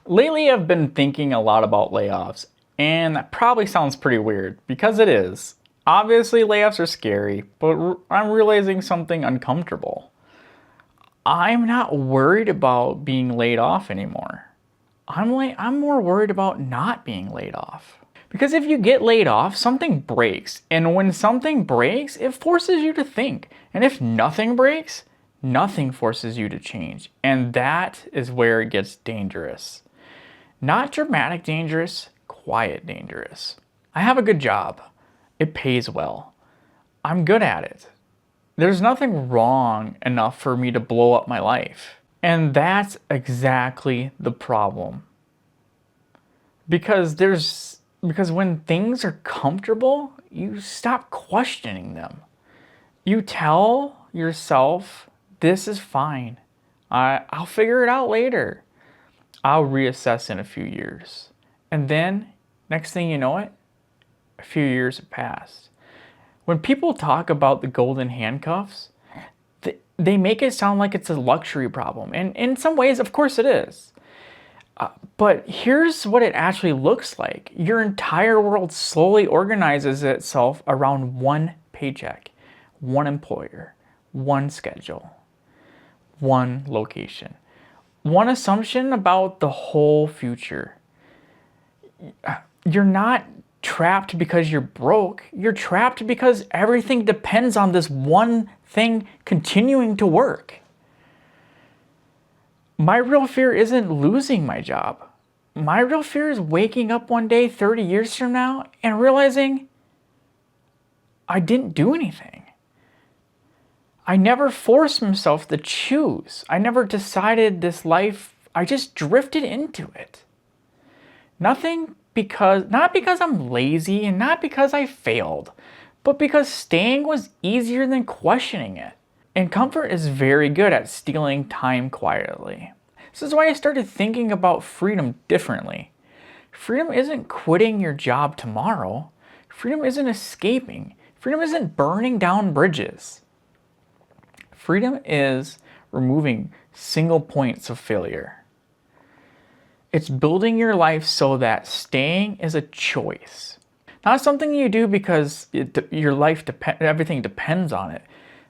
Lately, I've been thinking a lot about layoffs, and that probably sounds pretty weird, because it is. Obviously, layoffs are scary, but I'm realizing something uncomfortable. I'm not worried about being laid off anymore. I'm more worried about not being laid off. Because if you get laid off, something breaks, and when something breaks, it forces you to think. And if nothing breaks, nothing forces you to change. And that is where it gets dangerous. Not dramatic dangerous, quiet dangerous. I have a good job. It pays well. I'm good at it. There's nothing wrong enough for me to blow up my life. And that's exactly the problem. Because when things are comfortable, you stop questioning them. You tell yourself, this is fine. I'll figure it out later. I'll reassess in a few years. And then, next thing you know it, a few years have passed. When people talk about the golden handcuffs, they make it sound like it's a luxury problem. And in some ways, of course it is. But here's what it actually looks like. Your entire world slowly organizes itself around one paycheck, one employer, one schedule, one location, one assumption about the whole future. You're not trapped because you're broke. You're trapped because everything depends on this one thing continuing to work. My real fear isn't losing my job. My real fear is waking up one day 30 years from now and realizing I didn't do anything. I never forced myself to choose. I never decided this life. I just drifted into it. Not because I'm lazy and not because I failed, but because staying was easier than questioning it. And comfort is very good at stealing time quietly. This is why I started thinking about freedom differently. Freedom isn't quitting your job tomorrow. Freedom isn't escaping. Freedom isn't burning down bridges. Freedom is removing single points of failure. It's building your life so that staying is a choice. Not something you do because your life everything depends on it.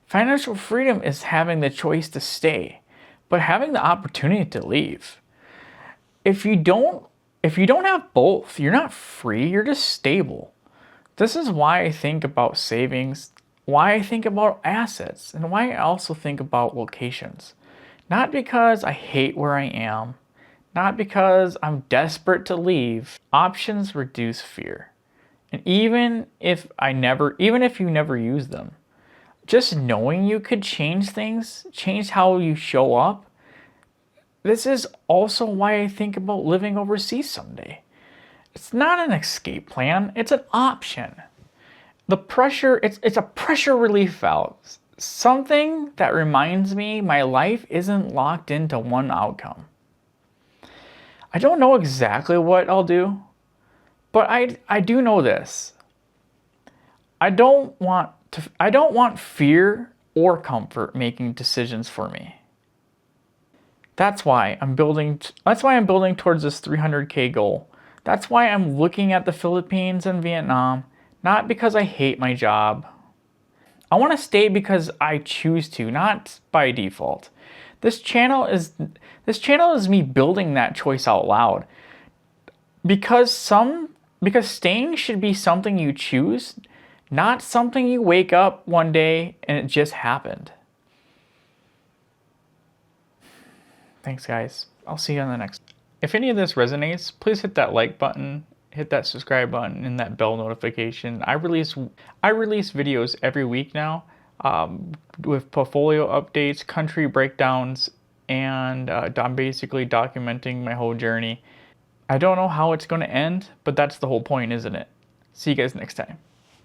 Financial freedom is having the choice to stay, but having the opportunity to leave. If you don't have both, you're not free, you're just stable. This is why I think about savings, why I think about assets, and why I also think about locations. Not because I hate where I am, not because I'm desperate to leave. Options reduce fear. And even if you never use them, just knowing you could change things, change how you show up. This is also why I think about living overseas someday. It's not an escape plan, it's an option. The pressure, it's a pressure relief valve. Something that reminds me my life isn't locked into one outcome. I don't know exactly what I'll do, but I do know this. I don't want fear or comfort making decisions for me. That's why I'm building towards this 300K goal. That's why I'm looking at the Philippines and Vietnam, not because I hate my job. I want to stay because I choose to, not by default. This channel is me building that choice out loud. Because staying should be something you choose, not something you wake up one day and it just happened. Thanks, guys. I'll see you on the next. If any of this resonates, please hit that like button, hit that subscribe button, and that bell notification. I release videos every week now, with portfolio updates, country breakdowns, and I'm basically documenting my whole journey. I don't know how it's going to end, but that's the whole point, isn't it? See you guys next time.